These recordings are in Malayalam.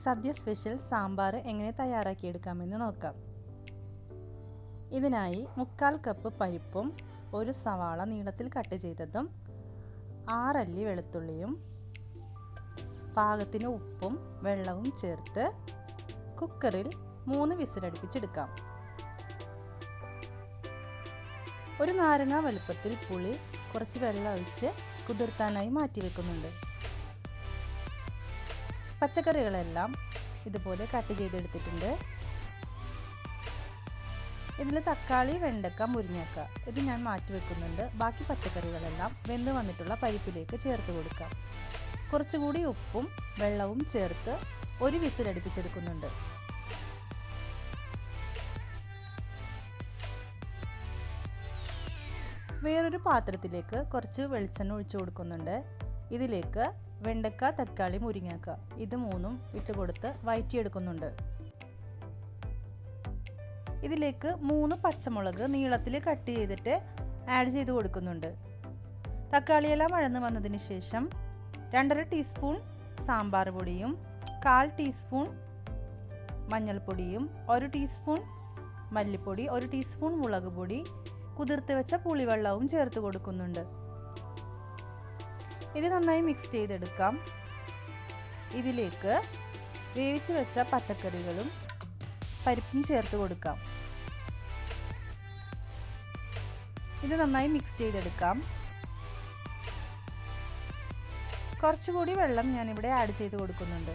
സദ്യ സ്പെഷ്യൽ സാമ്പാർ എങ്ങനെ തയ്യാറാക്കിയെടുക്കാമെന്ന് നോക്കാം. ഇതിനായി 1/4 കപ്പ് പരിപ്പും 1 സവാള നീളത്തിൽ കട്ട് ചെയ്തതും 6 അല്ലി വെളുത്തുള്ളിയും പാകത്തിന് ഉപ്പും വെള്ളവും ചേർത്ത് കുക്കറിൽ 3 വിസിലടുപ്പിച്ചെടുക്കാം. ഒരു നാരങ്ങ വലുപ്പത്തിൽ പുളി കുറച്ച് വെള്ളം ഒഴിച്ച് കുതിർത്താനായി മാറ്റി വെക്കുന്നുണ്ട്. പച്ചക്കറികളെല്ലാം ഇതുപോലെ കട്ട് ചെയ്തെടുത്തിട്ടുണ്ട്. ഇതിൽ തക്കാളി, വെണ്ടക്ക, മുരിങ്ങക്ക ഇത് ഞാൻ മാറ്റി വെക്കുന്നുണ്ട്. ബാക്കി പച്ചക്കറികളെല്ലാം വെന്ത് വന്നിട്ടുള്ള പരിപ്പിലേക്ക് ചേർത്ത് കൊടുക്കാം. കുറച്ചുകൂടി ഉപ്പും വെള്ളവും ചേർത്ത് 1 വിസിലടുപ്പിച്ചെടുക്കുന്നുണ്ട്. വേറൊരു പാത്രത്തിലേക്ക് കുറച്ച് വെളിച്ചെണ്ണ ഒഴിച്ചു കൊടുക്കുന്നുണ്ട്. ഇതിലേക്ക് വെണ്ടക്ക, തക്കാളി, മുരിങ്ങക്ക ഇത് 3ഉം ഇട്ട് കൊടുത്ത് വഴറ്റിയെടുക്കുന്നുണ്ട്. ഇതിലേക്ക് 3 പച്ചമുളക് നീളത്തിൽ കട്ട് ചെയ്തിട്ട് ആഡ് ചെയ്ത് കൊടുക്കുന്നുണ്ട്. തക്കാളിയെല്ലാം വഴന്ന് വന്നതിന് ശേഷം 2.5 ടീസ്പൂൺ സാമ്പാർ പൊടിയും 1/4 ടീസ്പൂൺ മഞ്ഞൾപ്പൊടിയും 1 ടീസ്പൂൺ മല്ലിപ്പൊടി, 1 ടീസ്പൂൺ മുളക് പൊടി, കുതിർത്ത് വെച്ച പുളിവെള്ളവും ചേർത്ത് കൊടുക്കുന്നുണ്ട്. ഇത് നന്നായി മിക്സ് ചെയ്തെടുക്കാം. ഇതിലേക്ക് വേവിച്ച് വെച്ച പച്ചക്കറികളും പരിപ്പും ചേർത്ത് കൊടുക്കാം. ഇത് നന്നായി മിക്സ് ചെയ്തെടുക്കാം. കുറച്ചുകൂടി വെള്ളം ഞാനിവിടെ ആഡ് ചെയ്ത് കൊടുക്കുന്നുണ്ട്.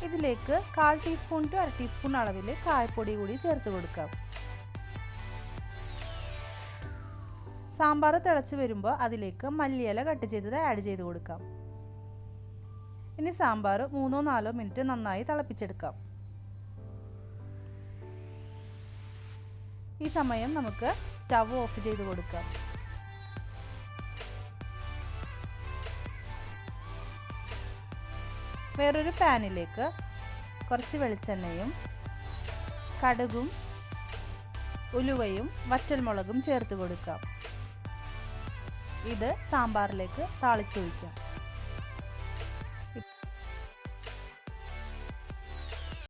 ഇതിലേക്ക് 1/4 ടീസ്പൂൺ ടു 1/2 ടീസ്പൂൺ അളവിൽ കായപ്പൊടി കൂടി ചേർത്ത് കൊടുക്കാം. സാമ്പാർ തിളച്ച് വരുമ്പോൾ അതിലേക്ക് മല്ലിയില കട്ട് ചെയ്തത് ആഡ് ചെയ്ത് കൊടുക്കാം. ഇനി സാമ്പാർ 3-4 മിനിറ്റ് നന്നായി തിളപ്പിച്ചെടുക്കാം. ഈ സമയം നമുക്ക് സ്റ്റവ് ഓഫ് ചെയ്ത് കൊടുക്കാം. വേറൊരു പാനിലേക്ക് കുറച്ച് വെളിച്ചെണ്ണയും കടുകും ഉലുവയും വറ്റൽമുളകും ചേർത്ത് കൊടുക്കാം. ഇത് സാമ്പാറിലേക്ക് താളിച്ചൊഴിക്കാം.